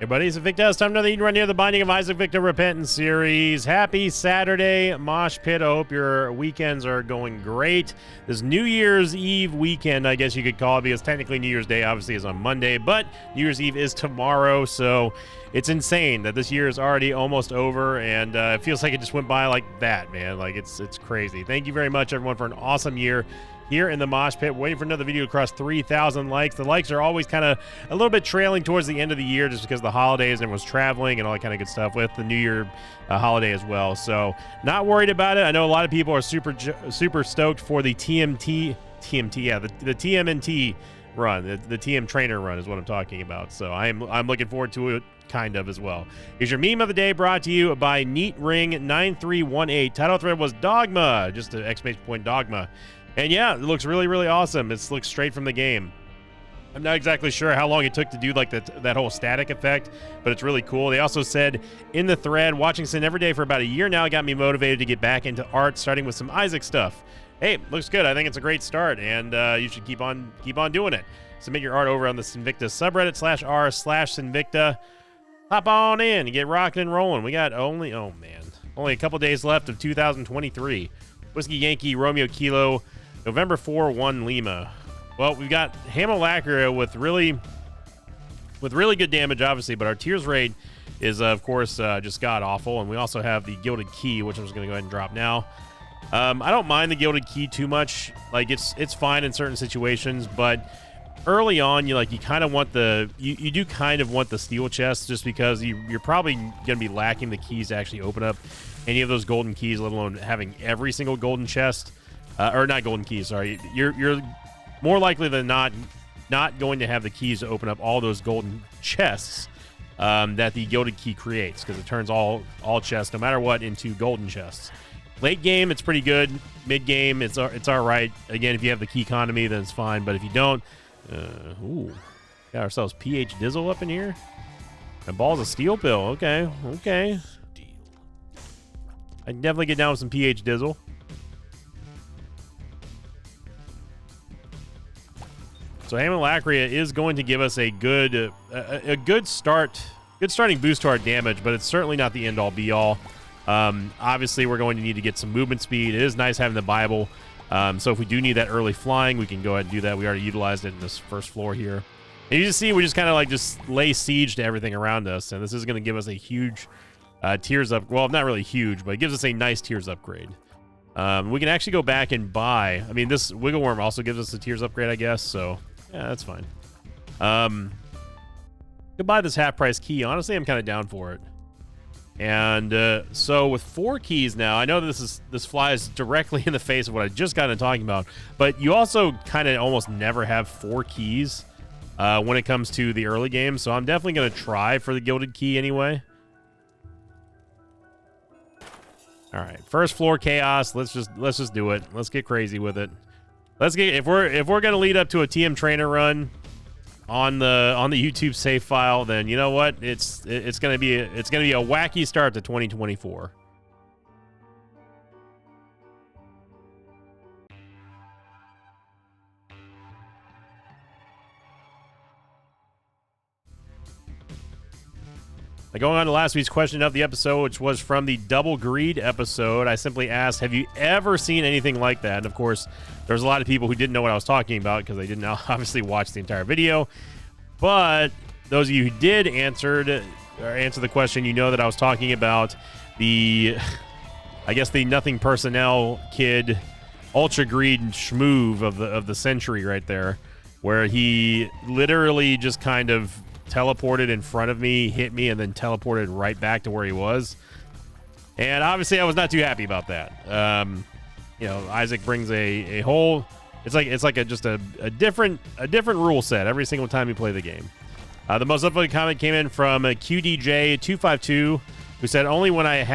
Hey buddies, it's Victor. It's time for another Eden Run here, the Binding of Isaac Victor Repentance series. Happy Saturday, Mosh Pit. I hope your weekends are going great. This New Year's Eve weekend, I guess you could call it, because technically New Year's Day obviously is on Monday, but New Year's Eve is tomorrow, so it's insane that this year is already almost over, and it feels like it just went by like that, man. Like, it's crazy. Thank you very much, everyone, for an awesome year here in the Mosh Pit. Waiting for another video to cross 3,000 likes. The likes are always kind of a little bit trailing towards the end of the year just because of the holidays and everyone's traveling and all that kind of good stuff with the New Year holiday as well. So not worried about it. I know a lot of people are super stoked for the TMNT run. The TM trainer run is what I'm talking about. So I'm looking forward to it kind of as well. Here's your meme of the day, brought to you by NeatRing9318. Title thread was Dogma, just an exclamation point Dogma. And yeah, it looks really, really awesome. It looks straight from the game. I'm not exactly sure how long it took to do like that whole static effect, but it's really cool. They also said in the thread, watching Sin every day for about a year now got me motivated to get back into art, starting with some Isaac stuff. Hey, looks good. I think it's a great start, and you should keep on doing it. Submit your art over on the Sinvicta subreddit /r/Sinvicta. Hop on in and get rocking and rolling. We got only a couple days left of 2023. Whiskey Yankee Romeo Kilo, November 4-1 Lima. Well, we've got Hamilacria with really good damage, obviously, but our tears rate is, of course, just god-awful, and we also have the Gilded Key, which I'm just going to go ahead and drop now. I don't mind the Gilded Key too much. Like, it's fine in certain situations, but early on, you kind of want you do kind of want the steel chest, just because you're probably going to be lacking the keys to actually open up any of those golden keys, let alone having every single golden chest. Or not golden keys, sorry. You're more likely than not going to have the keys to open up all those golden chests that the Gilded Key creates, because it turns all chests, no matter what, into golden chests. Late game, it's pretty good. Mid game, it's all right. Again, if you have the key economy, then it's fine. But if you don't, got ourselves PH Dizzle up in here. And Balls of Steel Pill. Okay. I can definitely get down with some PH Dizzle. So Hamilacria is going to give us a good starting boost to our damage, but it's certainly not the end-all be-all. Obviously, we're going to need to get some movement speed. It is nice having the Bible. So if we do need that early flying, we can go ahead and do that. We already utilized it in this first floor here. And you just see, we just kind of just lay siege to everything around us, and this is going to give us a huge tears up. Well, not really huge, but it gives us a nice tears upgrade. We can actually go back and buy. I mean, this Wiggle Worm also gives us a tears upgrade, I guess. So yeah, that's fine. Could buy this half-price key. Honestly, I'm kind of down for it. And so with 4 keys now, I know this flies directly in the face of what I just got into talking about, but you also kind of almost never have 4 keys when it comes to the early game. So I'm definitely going to try for the Gilded Key anyway. All right, first floor chaos. Let's just do it. Let's get crazy with it. Let's get if we're gonna lead up to a TM trainer run on the YouTube save file, then you know what? It's gonna be a wacky start to 2024. Going on to last week's question of the episode, which was from the Double Greed episode, I simply asked, have you ever seen anything like that? And of course, there's a lot of people who didn't know what I was talking about because they didn't obviously watch the entire video. But those of you who did answer the question, you know that I was talking about the Nothing Personnel kid, Ultra Greed schmoove of the century right there, where he literally just kind of teleported in front of me, hit me, and then teleported right back to where he was. And obviously I was not too happy about that. Isaac brings a whole, it's like a different rule set every single time you play the game. The most upvoted comment came in from QDJ252, who said only when I've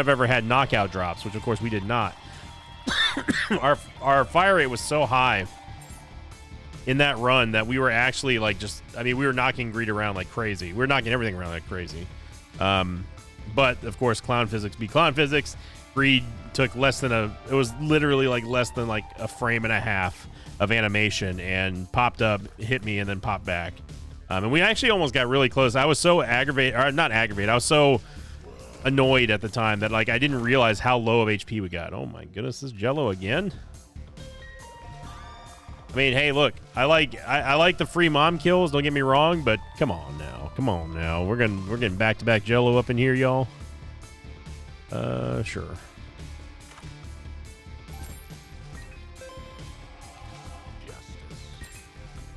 ever had knockout drops, which of course we did not. Our fire rate was so high in that run that we were actually we were knocking Greed around like crazy. We were knocking everything around like crazy. But of course, clown physics be clown physics. Greed took it was literally less than a frame and a half of animation and popped up, hit me, and then popped back. And we actually almost got really close. I was so aggravated, or not aggravated, I was so annoyed at the time that like I didn't realize how low of HP we got. Oh my goodness, this Jello again. I mean, hey, look, I like the free mom kills, don't get me wrong, but come on now. We're getting back-to-back Jello up in here, y'all. Sure.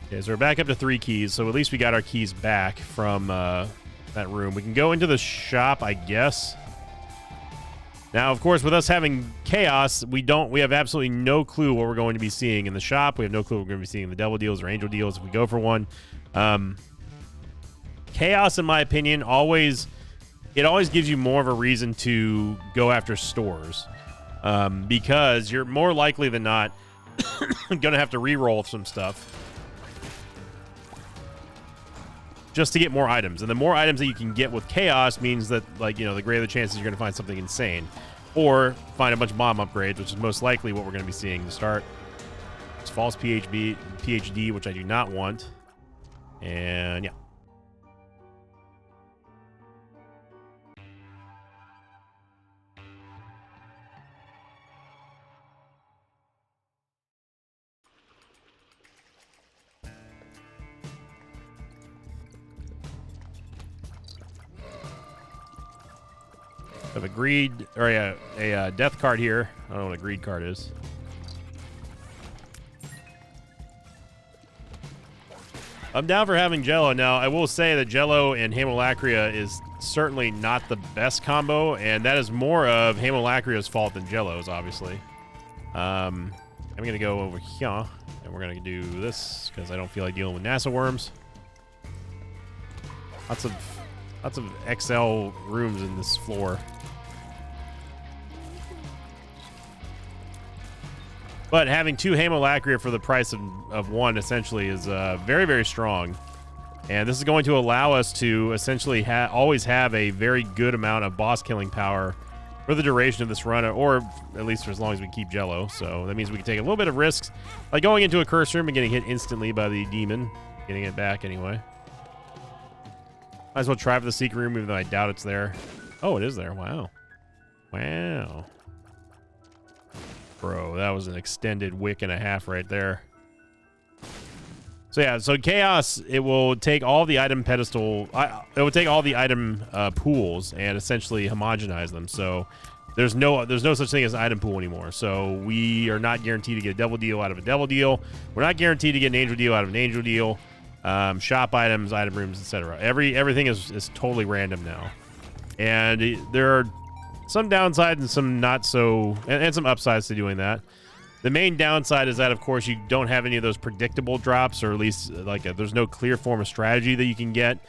Okay, so we're back up to 3 keys, so at least we got our keys back from that room. We can go into the shop, I guess. Now, of course, with us having chaos, we have absolutely no clue what we're going to be seeing in the shop. We have no clue what we're going to be seeing in the devil deals or angel deals if we go for one. Chaos, in my opinion, always gives you more of a reason to go after stores, because you're more likely than not going to have to re-roll some stuff just to get more items. And the more items that you can get with chaos means that, like, you know, the greater the chances you're going to find something insane or find a bunch of bomb upgrades, which is most likely what we're going to be seeing to start. It's false PhD, which I do not want. And yeah. Have a greed, or a death card here. I don't know what a greed card is. I'm down for having Jello. Now, I will say that Jello and Hamolacria is certainly not the best combo, and that is more of Hamolacria's fault than Jello's, obviously. I'm going to go over here, and we're going to do this, because I don't feel like dealing with NASA worms. Lots of XL rooms in this floor. But having 2 Hamolacria for the price of 1 essentially is very, very strong. And this is going to allow us to essentially always have a very good amount of boss killing power for the duration of this run, or at least for as long as we keep Jello. So that means we can take a little bit of risks, like going into a curse room and getting hit instantly by the demon. Getting it back anyway. Might as well try for the secret room, even though I doubt it's there. Oh, it is there. Wow. Wow. Bro, that was an extended wick and a half right there. So yeah, so Chaos, it will take all the item pedestal, it will take all the item pools and essentially homogenize them. So there's no such thing as an item pool anymore. So we are not guaranteed to get a devil deal out of a devil deal. We're not guaranteed to get an angel deal out of an angel deal. Shop items, item rooms, etc. Everything is totally random now, and there are some downsides and some not so, and some upsides to doing that. The main downside is that, of course, you don't have any of those predictable drops, or at least there's no clear form of strategy that you can get,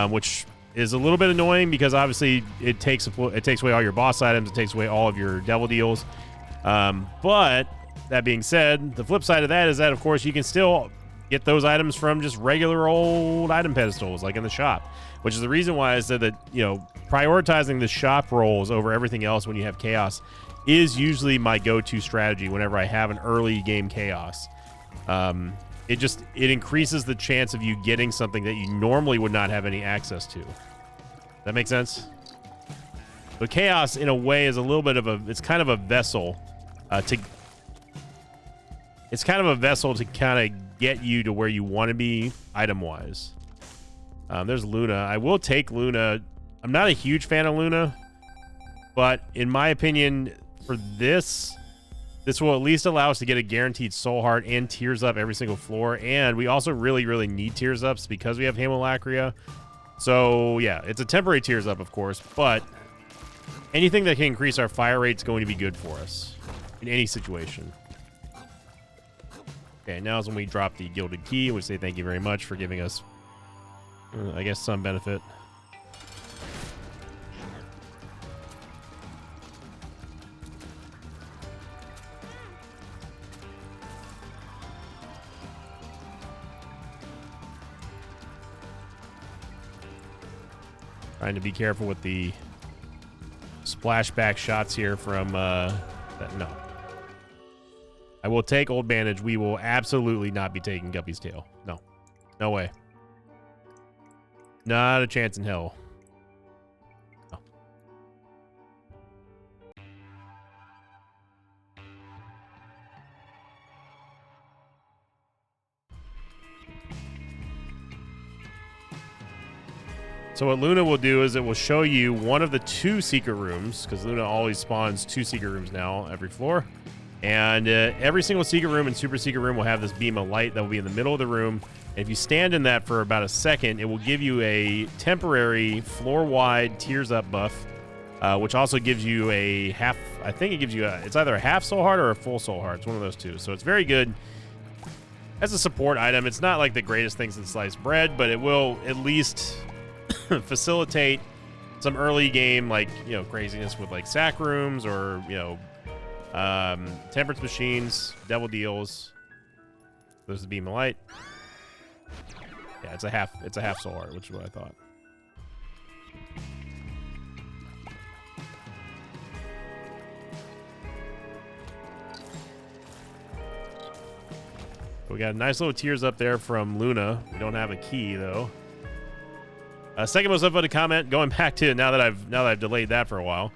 which is a little bit annoying because obviously it takes away all your boss items, it takes away all of your devil deals. But that being said, the flip side of that is that, of course, you can still get those items from just regular old item pedestals, like in the shop, which is the reason why I said that, you know, prioritizing the shop rolls over everything else when you have chaos is usually my go-to strategy whenever I have an early game chaos. It increases the chance of you getting something that you normally would not have any access to. That make sense? But chaos, in a way, is a little bit of it's kind of a vessel to kind of get you to where you want to be item-wise. There's Luna. I will take Luna. I'm not a huge fan of Luna, but in my opinion, for this will at least allow us to get a guaranteed soul heart and tears up every single floor. And we also really, really need tears ups because we have Hamolacria. So yeah, it's a temporary tears up, of course, but anything that can increase our fire rate is going to be good for us in any situation. Okay, now is when we drop the gilded key. We say thank you very much for giving us, I guess, some benefit. Trying to be careful with the splashback shots here from no. I will take Old Bandage. We will absolutely not be taking Guppy's Tail. No. No way. Not a chance in hell. Oh. So what Luna will do is it will show you one of the 2 secret rooms, because Luna always spawns 2 secret rooms now every floor. And every single secret room and super secret room will have this beam of light that will be in the middle of the room. And if you stand in that for about a second, it will give you a temporary floor-wide tears up buff, which also gives you a half, I think it gives you it's either a half soul heart or a full soul heart. It's one of those 2. So it's very good as a support item. It's not like the greatest things in sliced bread, but it will at least facilitate some early game, like, you know, craziness with like sack rooms or, you know, temperance machines, devil deals. There's the beam of light. Yeah, it's a half soul heart, which is what I thought. We got a nice little tears up there from Luna. We don't have a key though. Second most upvoted comment, going back to now that I've delayed that for a while.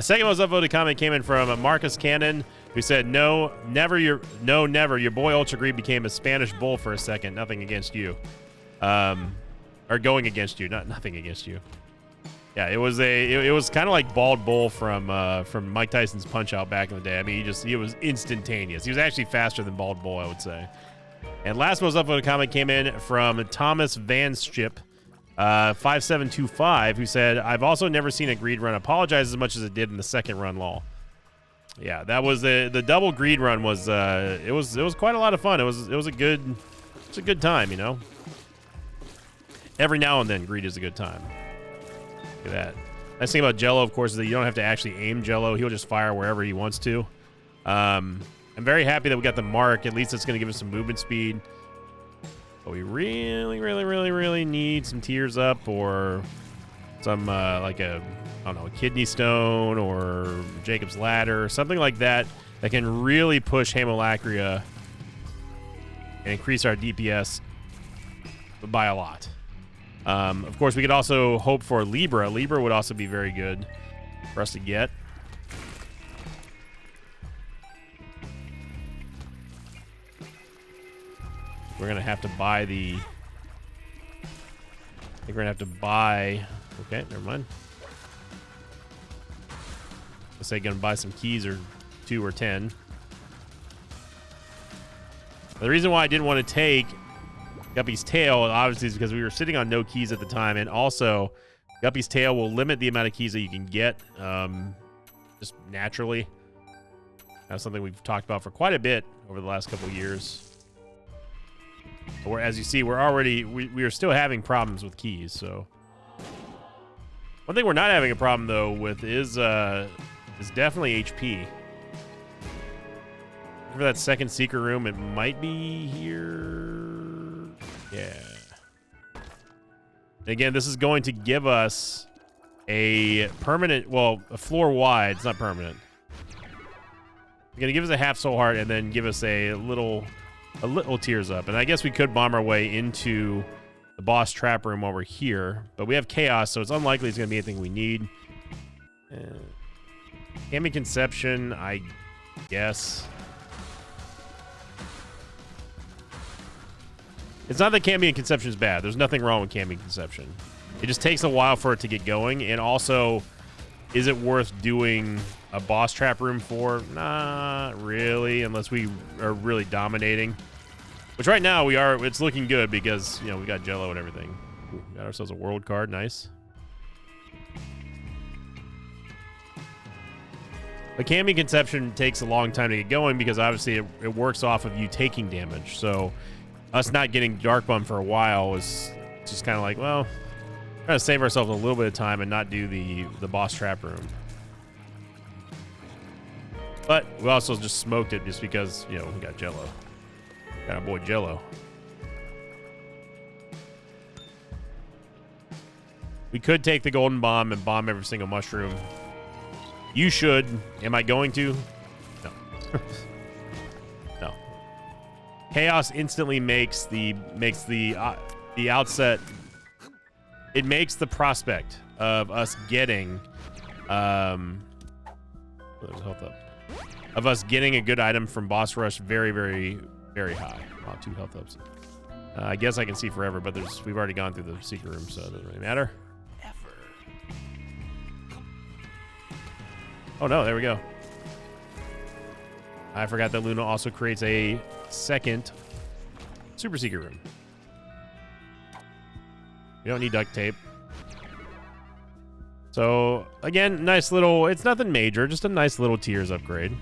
Second most upvoted comment came in from Marcus Cannon, who said, "No, never. Your boy Ultra Greed became a Spanish bull for a second. Nothing against you, or going against you. Nothing against you. Yeah, it was kind of like Bald Bull from Mike Tyson's Punch Out back in the day. I mean, he was instantaneous. He was actually faster than Bald Bull, I would say." And last most upvoted comment came in from Thomas Vanschip, 5725, who said, "I've also never seen a greed run apologize as much as it did in the second run, lol." Yeah, that was the double greed run was it was quite a lot of fun. It was a good time, you know. Every now and then greed is a good time. Look at that. Nice thing about Jello, of course, is that you don't have to actually aim Jello. He'll just fire wherever he wants to. I'm very happy that we got the mark. At least it's going to give us some movement speed. But we really need some tears up or some like a kidney stone or Jacob's ladder, something like that can really push Hamolacria and increase our DPS by a lot. Of course, we could also hope for Libra. Libra would also be very good for us to get. We're going to have to buy the... I think we're going to have to buy... Okay, never mind. Let's say going to buy some keys or 2 or 10. The reason why I didn't want to take Guppy's Tail, obviously, is because we were sitting on no keys at the time, and also Guppy's Tail will limit the amount of keys that you can get just naturally. That's something we've talked about for quite a bit over the last couple of years. Or as you see, we are still having problems with keys. So one thing we're not having a problem though with is definitely HP. For that second secret room, it might be here. Yeah. And again, this is going to give us a permanent, well, a floor wide. It's not permanent. It's going to give us a half soul heart and then give us a little tears up. And I guess we could bomb our way into the boss trap room while we're here, but we have chaos, so it's unlikely it's going to be anything we need. Cambion Conception, I guess. It's not that Cambion Conception is bad. There's nothing wrong with Cambion Conception. It just takes a while for it to get going, and also, is it worth doing a boss trap room for? Not really, unless we are really dominating. Which right now we are. It's looking good because, you know, we got Jello and everything. Ooh, got ourselves a world card. Nice. But Cambion Conception takes a long time to get going because obviously it works off of you taking damage. So us not getting Dark Bum for a while is just kind of like, well, we're going to save ourselves a little bit of time and not do the boss trap room. But we also just smoked it just because, you know, we got Jello. Got our boy Jello. We could take the golden bomb and bomb every single mushroom. You should. Am I going to? No. No. Chaos instantly makes the outset it makes the prospect of us getting there's health up, of us getting a good item from boss rush very, very, very high. Wow, 2 health ups. I guess I can see forever, but we've already gone through the secret room, so it doesn't really matter. Oh no, there we go. I forgot that Luna also creates a second super secret room. You don't need duct tape. So again, nice little, it's nothing major, just a nice little tiers upgrade.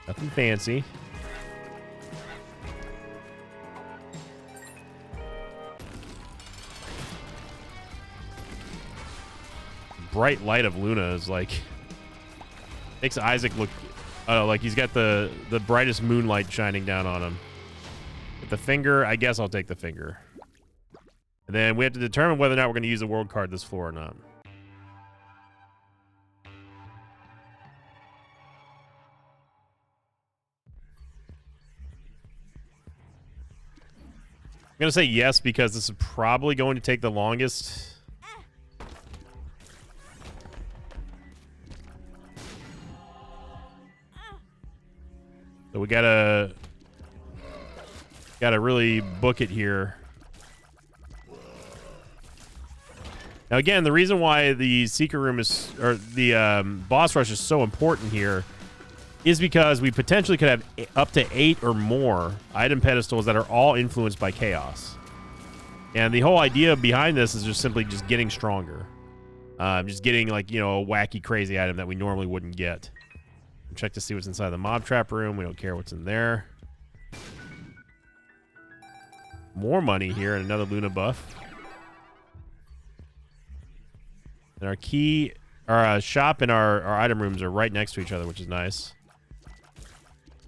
Nothing fancy. Bright light of Luna is like, makes Isaac look like he's got the brightest moonlight shining down on him. With the finger, I guess I'll take the finger. And then we have to determine whether or not we're going to use the world card this floor or not. I'm going to say yes because this is probably going to take the longest. So we gotta really book it here. Now again, the reason why the secret room is, or the boss rush is so important here is because we potentially could have up to 8 or more item pedestals that are all influenced by chaos. And the whole idea behind this is just simply just getting stronger. Just getting, like, you know, a wacky, crazy item that we normally wouldn't get. Check to see what's inside the mob trap room. We don't care what's in there. More money here and another Luna buff. And our shop and our item rooms are right next to each other, which is nice.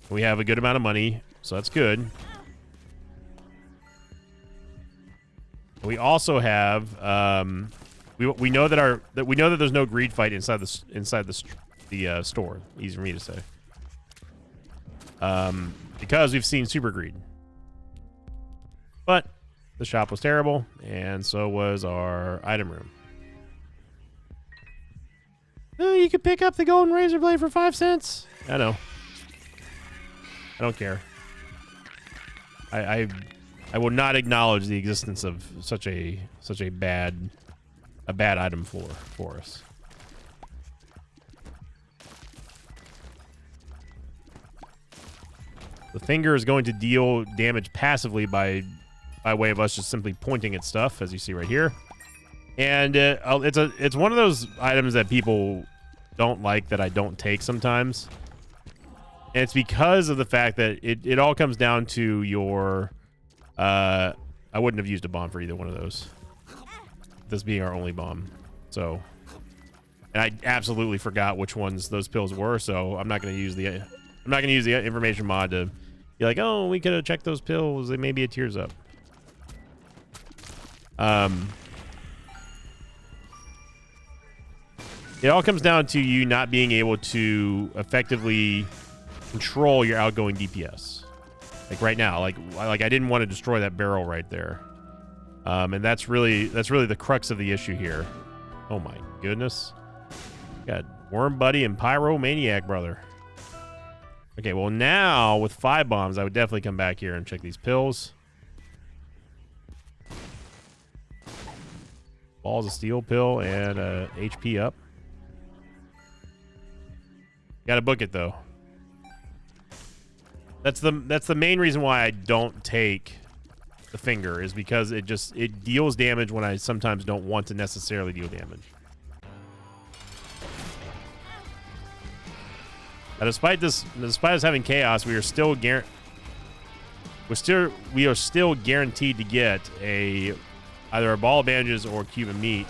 We have a good amount of money, so that's good. We also have we know that there's no greed fight inside the store. Easy for me to say. Because we've seen super greed. But the shop was terrible, and so was our item room. Oh, you could pick up the golden razor blade for 5 cents. I know. I don't care. I will not acknowledge the existence of such a bad item floor for us. The finger is going to deal damage passively by way of us just simply pointing at stuff, as you see right here. And it's one of those items that people don't like that I don't take sometimes. And it's because of the fact that it all comes down to your... I wouldn't have used a bomb for either one of those. This being our only bomb. So... And I absolutely forgot which ones those pills were, so I'm not going to use the information mod to be like, oh, we could have checked those pills. They may be a tears up. It all comes down to you not being able to effectively control your outgoing DPS. Like right now, like I didn't want to destroy that barrel right there. And that's really the crux of the issue here. Oh my goodness. Got Worm Buddy and Pyromaniac brother. Okay, well now with 5 bombs, I would definitely come back here and check these pills. Balls of Steel pill and HP up. Gotta book it though. That's the main reason why I don't take the finger, is because it deals damage when I sometimes don't want to necessarily deal damage. Now, despite us having chaos, we are still guaranteed to get either a ball of bandages or a cube of meat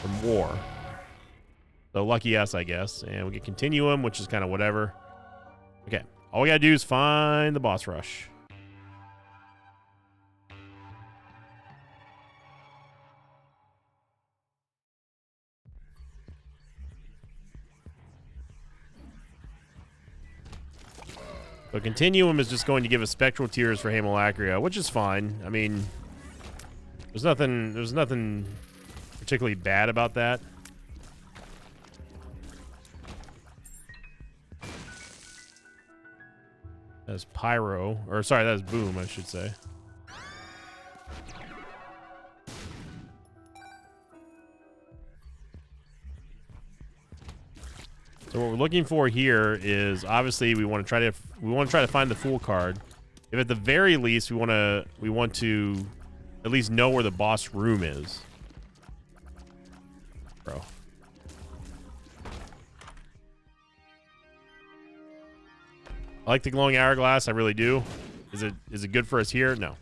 from war. So lucky us, I guess. And we get continuum, which is kind of whatever. Okay, all we gotta do is find the boss rush. So continuum is just going to give us spectral tears for Haemolacria, which is fine. I mean, there's nothing particularly bad about that. That's Pyro, or sorry, that's Boom, I should say. So what we're looking for here is obviously we want to try to find the Fool card. If at the very least we want to at least know where the boss room is. Bro. I like the glowing hourglass, I really do. Is it good for us here? No.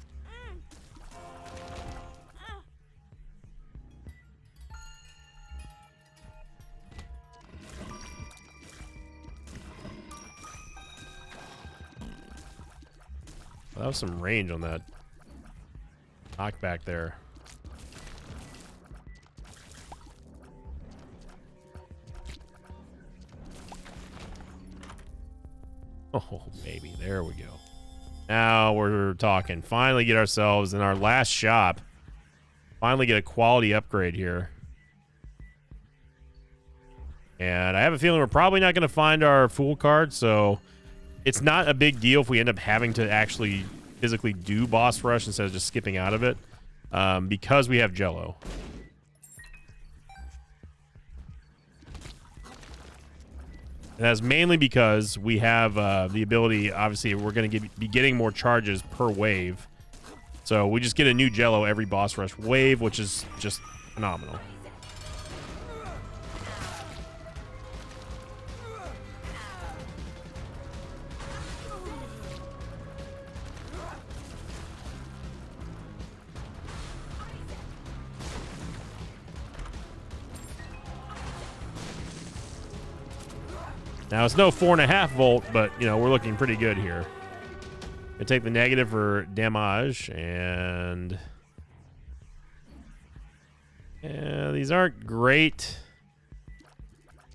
Well, that was some range on that knockback there. Oh, baby. There we go. Now we're talking. Finally get ourselves in our last shop. Finally get a quality upgrade here. And I have a feeling we're probably not going to find our Fool card, so it's not a big deal if we end up having to actually physically do boss rush instead of just skipping out of it, because we have Jello. And that's mainly because we have the ability, obviously, we're going to be getting more charges per wave. So we just get a new Jello every boss rush wave, which is just phenomenal. Now, it's no 4.5 volt, but, you know, we're looking pretty good here. I take the negative for damage, and yeah, these aren't great.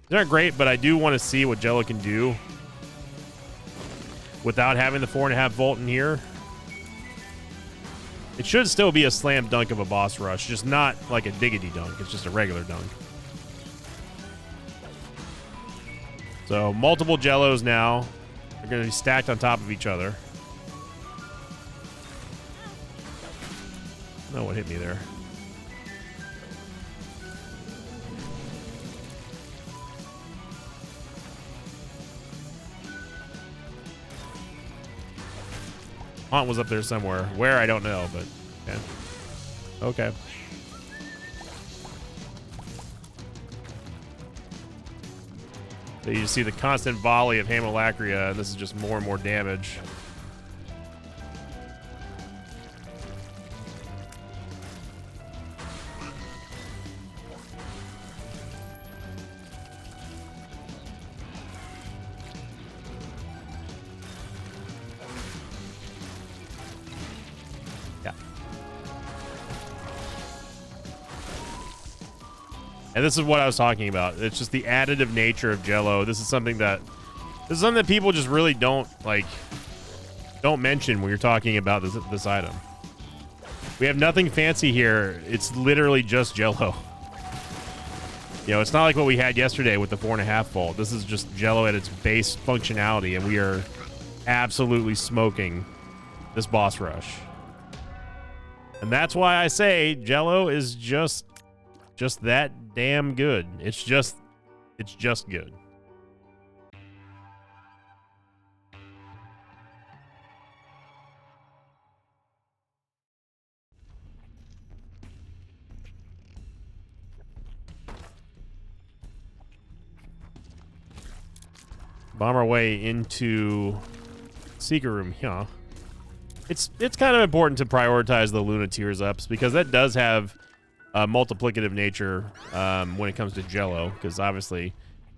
These aren't great, but I do want to see what Jello can do without having the 4.5 volt in here. It should still be a slam dunk of a boss rush, just not like a diggity dunk. It's just a regular dunk. So multiple Jellos now. They're going to be stacked on top of each other. Oh, what hit me there? Haunt was up there somewhere. Where, I don't know, but yeah. Okay. So you see the constant volley of Hamolacria, and this is just more and more damage. Yeah. And this is what I was talking about. It's just the additive nature of Jello. This is something that people just really don't mention when you're talking about this item. We have nothing fancy here. It's literally just Jello. You know, it's not like what we had yesterday with the 4.5 volt. This is just Jello at its base functionality, and we are absolutely smoking this boss rush. And that's why I say Jello is just that damn good. It's just good. Bomb our way into secret room here. It's kind of important to prioritize the Luna Tears ups because that does have a multiplicative nature when it comes to Jello, because obviously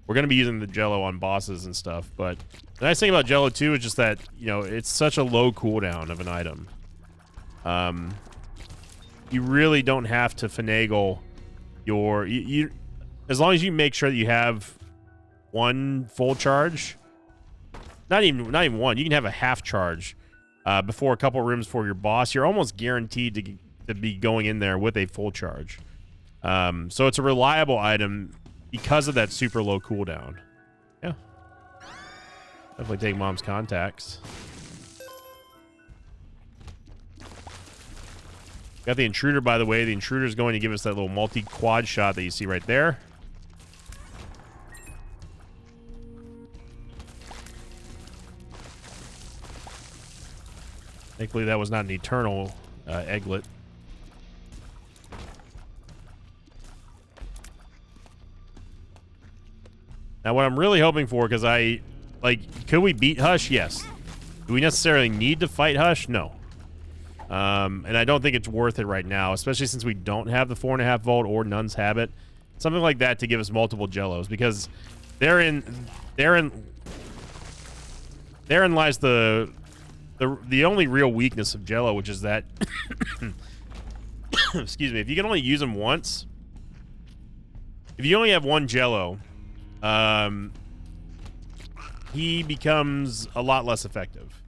we're going to be using the Jello on bosses and stuff. But the nice thing about Jello too is just that, you know, it's such a low cooldown of an item. You really don't have to finagle your as long as you make sure that you have one full charge, not even one, you can have a half charge before a couple rooms for your boss. You're almost guaranteed to be going in there with a full charge. So it's a reliable item because of that super low cooldown. Yeah. Definitely take mom's contacts. Got the intruder, by the way. The intruder is going to give us that little multi-quad shot that you see right there. Thankfully, that was not an eternal egglet. Now, what I'm really hoping for, because could we beat Hush? Yes. Do we necessarily need to fight Hush? No. And I don't think it's worth it right now, especially since we don't have the 4.5 volt or Nun's Habit. Something like that to give us multiple Jellos, because therein lies the only real weakness of Jello, which is that, excuse me, if you can only use them once, if you only have one Jello, he becomes a lot less effective.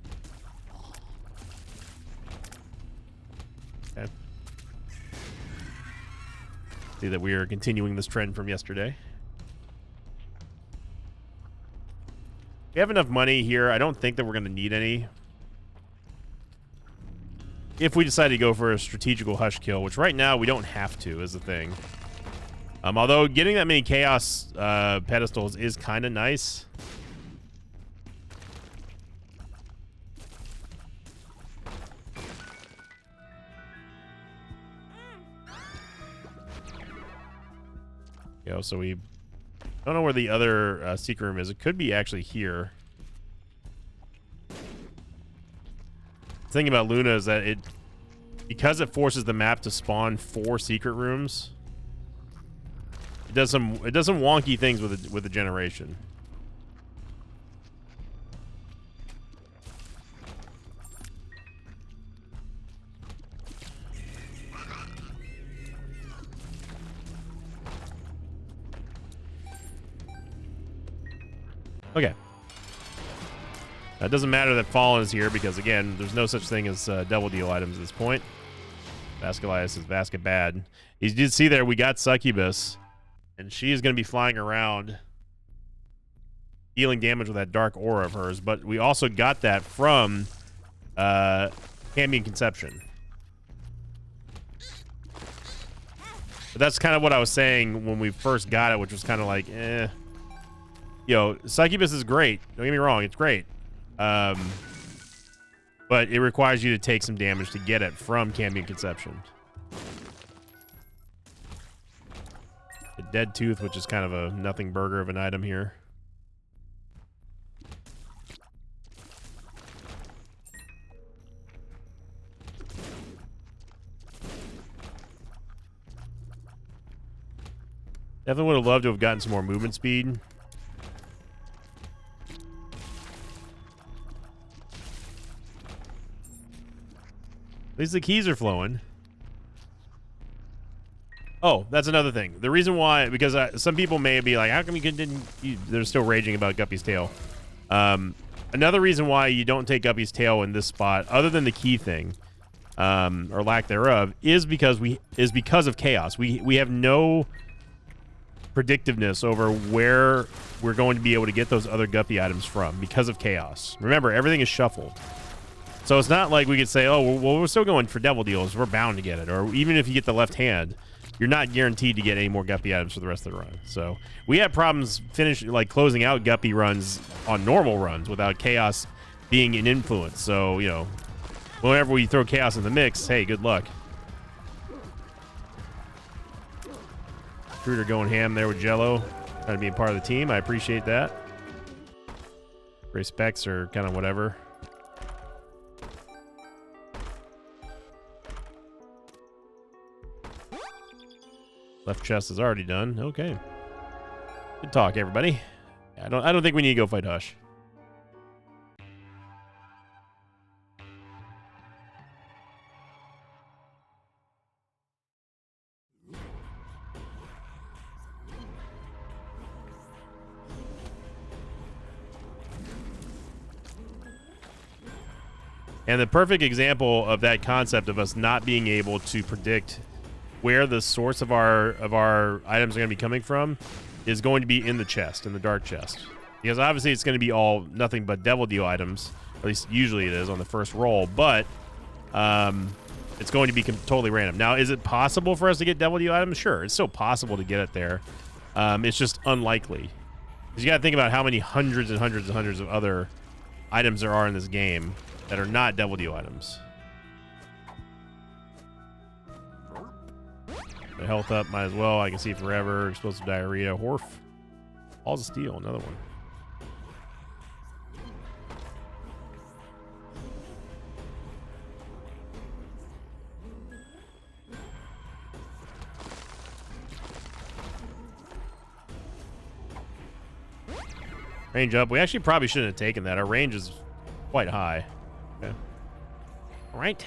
Okay. See that we are continuing this trend from yesterday. We have enough money here. I don't think that we're going to need any. If we decide to go for a strategical Hush kill, which right now we don't have to, is the thing. Although getting that many Chaos pedestals is kind of nice. So we don't know where the other secret room is. It could be actually here. The thing about Luna is that because it forces the map to spawn 4 secret rooms, it does some wonky things with the generation. Okay. It doesn't matter that Fallen is here because, again, there's no such thing as double deal items at this point. Vascalias is Vasca bad. You did see there we got Succubus, and she is going to be flying around dealing damage with that dark aura of hers, but we also got that from Cambion Conception. But that's kind of what I was saying when we first got it, which was kind of like, eh. Yo, Succubus is great. Don't get me wrong, it's great. But it requires you to take some damage to get it from Cambion Conception. The Dead Tooth, which is kind of a nothing burger of an item here. Definitely would have loved to have gotten some more movement speed. At least the keys are flowing. Oh, that's another thing. The reason why, because some people may be like, how come they're still raging about Guppy's tail. Another reason why you don't take Guppy's tail in this spot, other than the key thing, or lack thereof, is because of chaos. We have no predictiveness over where we're going to be able to get those other Guppy items from because of chaos. Remember, everything is shuffled. So it's not like we could say, oh, well, we're still going for devil deals. We're bound to get it. Or even if you get the left hand, you're not guaranteed to get any more Guppy items for the rest of the run. So we had problems closing out Guppy runs on normal runs without chaos being an influence. So, you know, whenever we throw chaos in the mix, hey, good luck. Intruder going ham there with Jello. Trying to be a part of the team. I appreciate that. Gray specs are kind of whatever. Left chest is already done. Okay. Good talk, everybody. I don't think we need to go fight Hush. And the perfect example of that concept of us not being able to predict where the source of our items are going to be coming from is going to be in the chest, in the dark chest. Because obviously it's going to be all nothing but devil deal items. At least usually it is on the first roll, but it's going to be totally random. Now, is it possible for us to get devil deal items? Sure, it's still possible to get it there. It's just unlikely. Because you got to think about how many hundreds and hundreds and hundreds of other items there are in this game that are not devil deal items. The health up, might as well. I can see forever. Explosive diarrhea. Horf. Balls of steel, another one. Range up. We actually probably shouldn't have taken that. Our range is quite high. Okay. All right.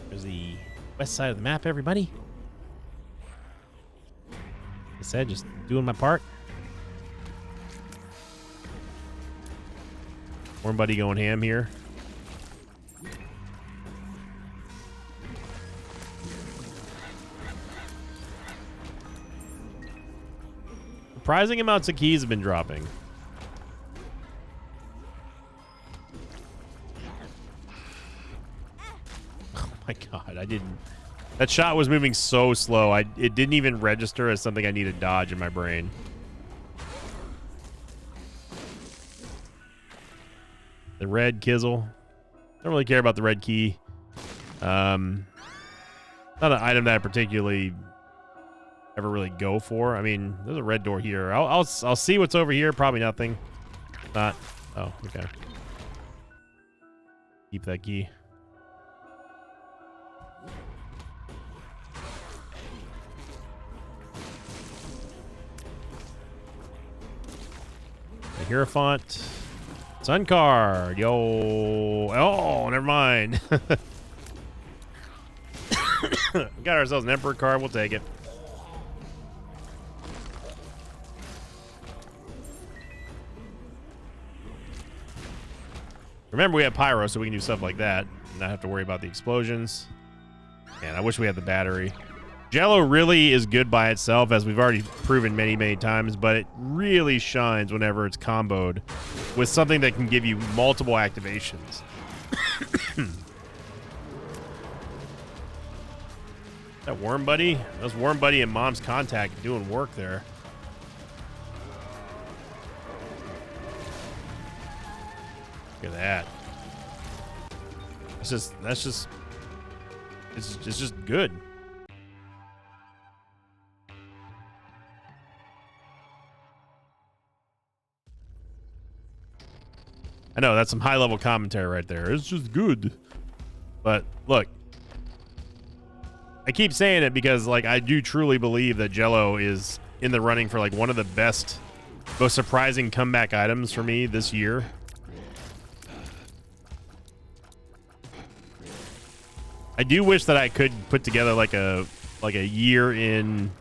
There's the west side of the map, everybody. Like I said, just doing my part. Warm buddy going ham here. Surprising amounts of keys have been dropping. My God, I didn't. That shot was moving so slow. It didn't even register as something I need to dodge in my brain. The red Kizzle. Don't really care about the red key. Not an item that I particularly ever really go for. I mean, there's a red door here. I'll see what's over here. Probably nothing. Not. Oh, okay. Keep that key. Hierophant. Sun card. Yo. Oh, never mind. Got ourselves an Emperor card. We'll take it. Remember, we have Pyro, so we can do stuff like that and not have to worry about the explosions. Man, I wish we had the battery. Jello really is good by itself, as we've already proven many, many times, but it really shines whenever it's comboed with something that can give you multiple activations. That Worm Buddy? That was Worm Buddy and Mom's Contact doing work there. Look at that. It's just good. I know, that's some high-level commentary right there. It's just good. But, look. I keep saying it because, like, I do truly believe that Jello is in the running for, like, one of the best, most surprising comeback items for me this year. I do wish that I could put together, like a year in...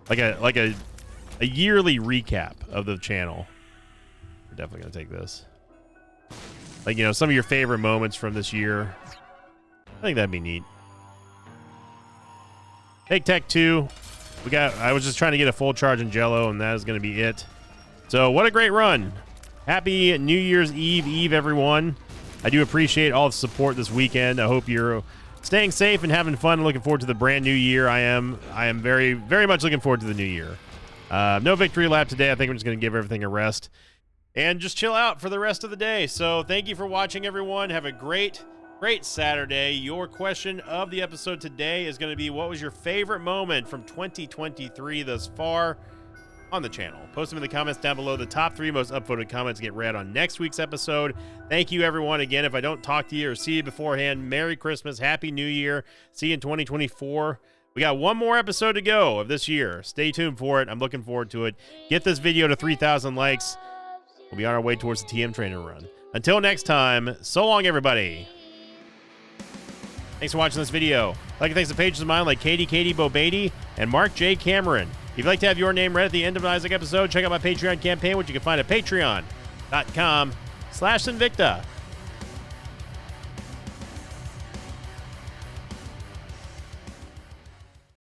Like a yearly recap of the channel. We're definitely going to take this. Like, you know, some of your favorite moments from this year. I think that'd be neat. Take Tech 2. I was just trying to get a full charge in Jello, and that is going to be it. So, what a great run. Happy New Year's Eve, everyone. I do appreciate all the support this weekend. I hope you're staying safe and having fun and looking forward to the brand new year. I am very, very much looking forward to the new year. No victory lap today. I think we're just going to give everything a rest and just chill out for the rest of the day. So thank you for watching, everyone. Have a great Saturday. Your question of the episode today is going to be, what was your favorite moment from 2023 thus far on the channel? Post them in the comments down below. The top 3 most upvoted comments get read on next week's episode. Thank you, everyone. Again, if I don't talk to you or see you beforehand, Merry Christmas, Happy New Year. See you in 2024. We got one more episode to go of this year. Stay tuned for it. I'm looking forward to it. Get this video to 3,000 likes. We'll be on our way towards the TM Trainer run. Until next time, so long, everybody. Thanks for watching this video. Like and thanks to pages of mine like Katie Bobady and Mark J. Cameron. If you'd like to have your name read at the end of an Isaac episode, check out my Patreon campaign, which you can find at patreon.com/Sinvicta.